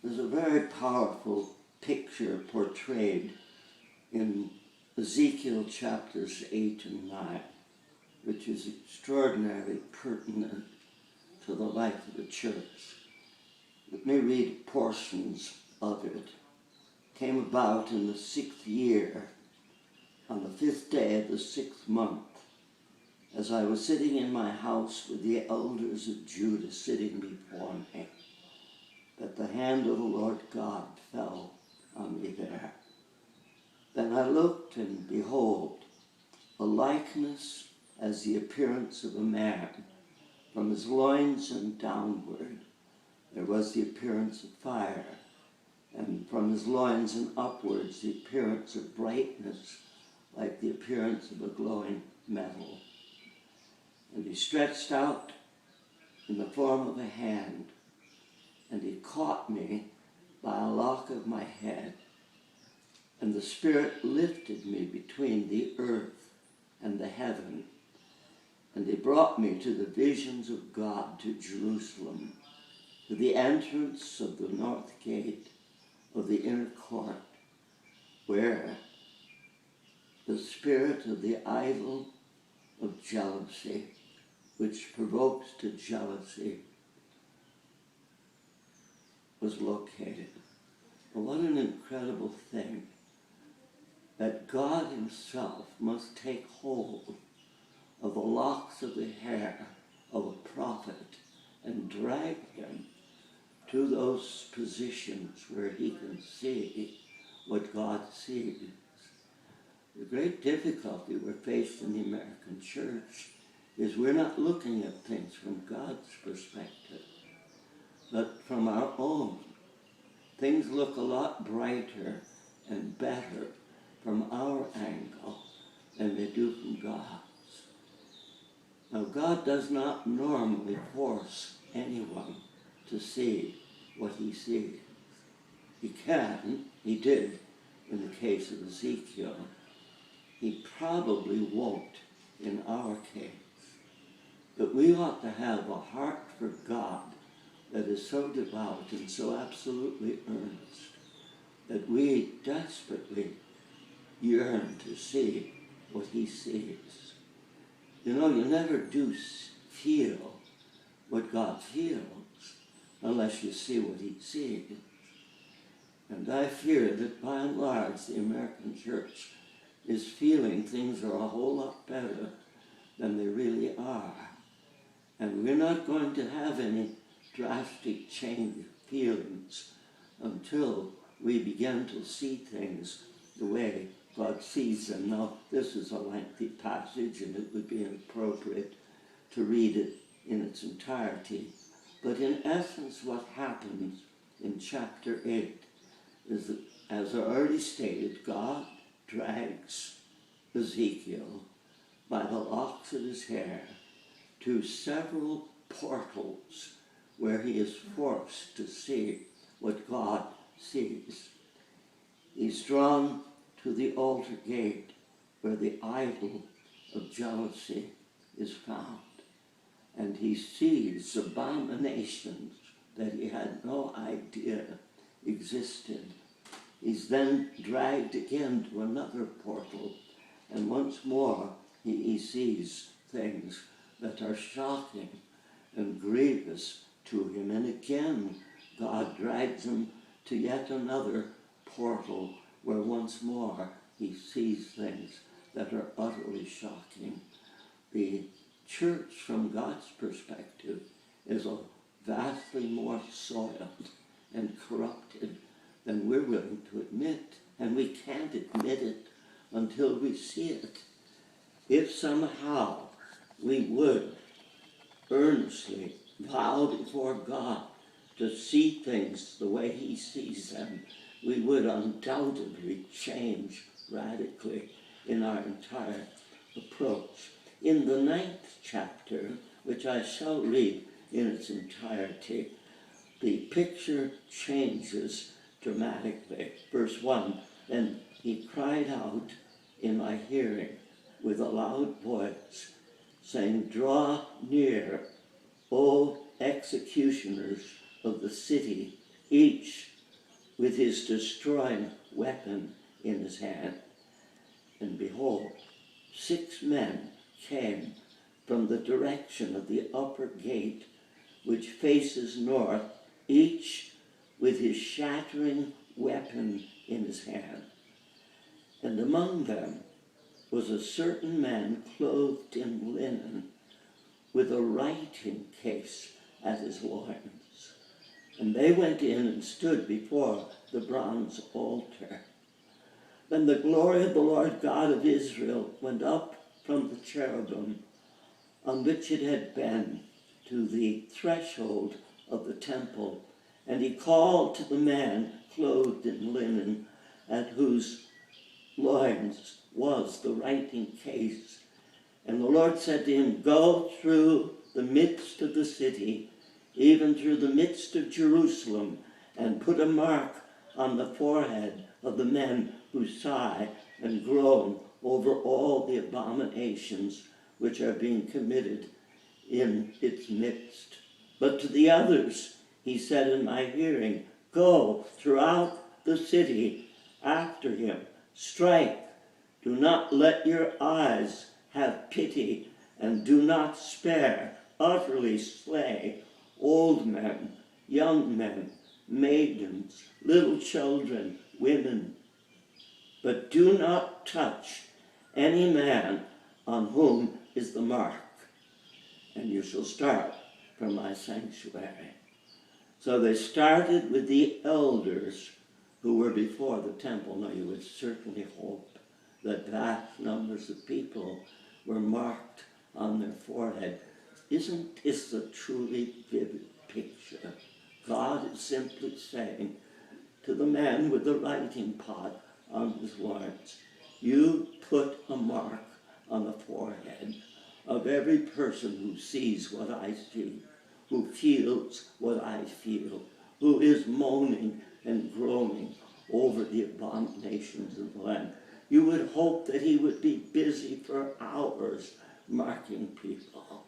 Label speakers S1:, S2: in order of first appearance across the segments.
S1: There's a very powerful picture portrayed in Ezekiel chapters 8 and 9, which is extraordinarily pertinent to the life of the church. Let me read portions of it. It came about in the 6th year, on the 5th day of the 6th month, as I was sitting in my house with the elders of Judah sitting before me, that the hand of the Lord God fell on me there. Then I looked, and behold, a likeness as the appearance of a man. From his loins and downward there was the appearance of fire, and from his loins and upwards the appearance of brightness, like the appearance of a glowing metal. And he stretched out in the form of a hand, and he caught me by a lock of my head, and the Spirit lifted me between the earth and the heaven, and he brought me to the visions of God, to Jerusalem, to the entrance of the north gate of the inner court, where the spirit of the idol of jealousy, which provokes to jealousy, was located. Well, what an incredible thing that God himself must take hold of the locks of the hair of a prophet and drag him to those positions where he can see what God sees. The great difficulty we're faced in the American church is we're not looking at things from God's perspective, but from our own. Things look a lot brighter and better from our angle than they do from God's. Now, God does not normally force anyone to see what he sees. He can, he did in the case of Ezekiel. He probably won't in our case. But we ought to have a heart for God that is so devout and so absolutely earnest that we desperately yearn to see what he sees. You know, you never do feel what God feels unless you see what he sees. And I fear that by and large the American church is feeling things are a whole lot better than they really are. And we're not going to have any drastic change of feelings until we begin to see things the way God sees them. Now, this is a lengthy passage, and it would be inappropriate to read it in its entirety. But in essence, what happens in chapter 8 is that, as I already stated, God drags Ezekiel by the locks of his hair to several portals where he is forced to see what God sees. He's drawn to the altar gate where the idol of jealousy is found, and he sees abominations that he had no idea existed. He's then dragged again to another portal, and once more he sees things that are shocking and grievous to him. And again, God drags him to yet another portal where once more he sees things that are utterly shocking. The church, from God's perspective, is a vastly more soiled and corrupted than we're willing to admit, and we can't admit it until we see it. If somehow we would earnestly vow before God to see things the way he sees them, we would undoubtedly change radically in our entire approach. In the 9th chapter, which I shall read in its entirety, the picture changes dramatically. Verse 1, "Then he cried out in my hearing with a loud voice, saying, 'Draw near, O executioners of the city, each with his destroying weapon in his hand. And behold, 6 men came from the direction of the upper gate, which faces north, each with his shattering weapon in his hand. And among them was a certain man clothed in linen, with a writing case at his loins. And they went in and stood before the bronze altar. Then the glory of the Lord God of Israel went up from the cherubim on which it had been to the threshold of the temple, and he called to the man clothed in linen, at whose loins was the writing case. And the Lord said to him, "Go through the midst of the city, even through the midst of Jerusalem, and put a mark on the forehead of the men who sigh and groan over all the abominations which are being committed in its midst." But to the others he said in my hearing, "Go throughout the city after him, strike, do not let your eyes have pity, and do not spare, utterly slay old men, young men, maidens, little children, women, but do not touch any man on whom is the mark, and you shall start from my sanctuary." So they started with the elders who were before the temple. Now you would certainly hope that vast numbers of people were marked on their forehead. Isn't this a truly vivid picture? God is simply saying to the man with the writing pot on his loins, "You put a mark on the forehead of every person who sees what I see, who feels what I feel, who is moaning and groaning over the abominations of the land." You would hope that he would be busy for hours marking people.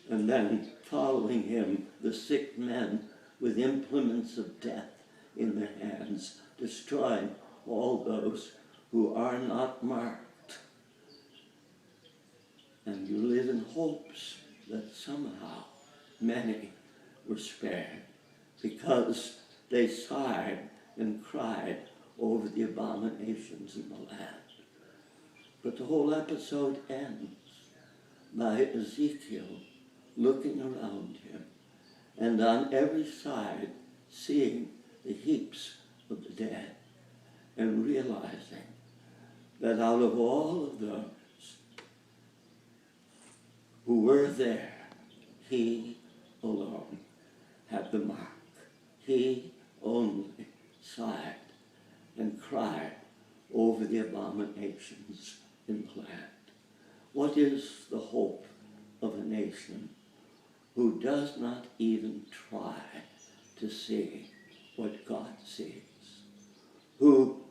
S1: And then following him, the 6 men with implements of death in their hands, destroying all those who are not marked. And you live in hopes that somehow many were spared, because they sighed and cried over the abominations in the land. But the whole episode ends by Ezekiel looking around him, and on every side seeing the heaps of the dead, and realizing that out of all of those who were there, he alone had the mark. He only sighed and cried over the abominations in the land. What is the hope of a nation who does not even try to see what God sees? Who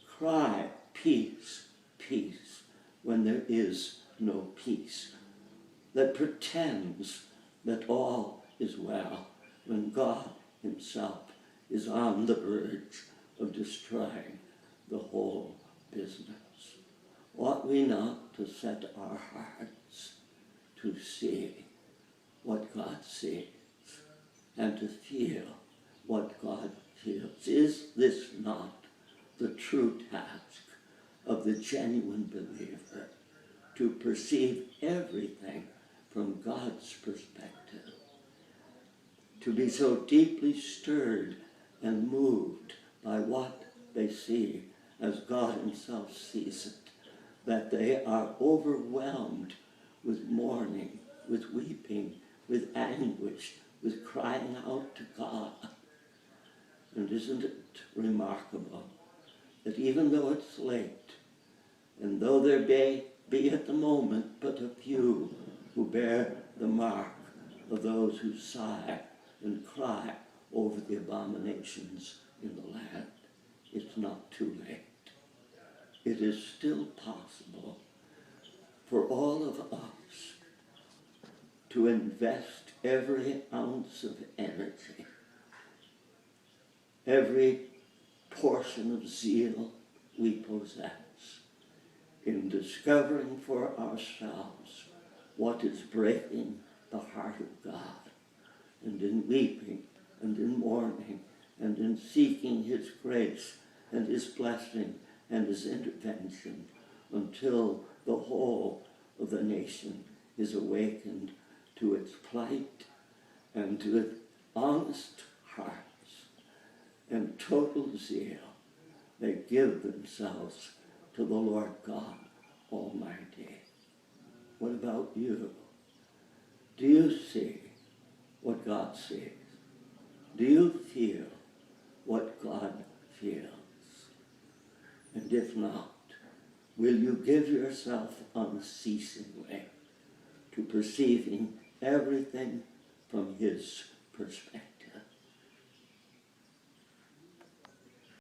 S1: cry, "Peace, peace," when there is no peace? That pretends that all is well when God himself is on the verge of destroying the whole business. Ought we not to set our hearts to see what God sees and to feel what God feels? Is this not the true task of the genuine believer, to perceive everything from God's perspective, to be so deeply stirred and moved by what they see as God himself sees it, that they are overwhelmed with mourning, with weeping, with anguish, with crying out to God? And isn't it remarkable that even though it's late, and though there may be at the moment but a few who bear the mark of those who sigh and cry over the abominations in the land, it's not too late. It is still possible for all of us to invest every ounce of energy, every portion of zeal we possess in discovering for ourselves what is breaking the heart of God, and in weeping and in mourning and in seeking his grace and his blessing and his intervention until the whole of the nation is awakened to its plight and to its honest hearts and total zeal. They give themselves to the Lord God Almighty. What about you? Do you see what God sees? Do you feel what God feels? And if not, will you give yourself unceasingly to perceiving everything from his perspective?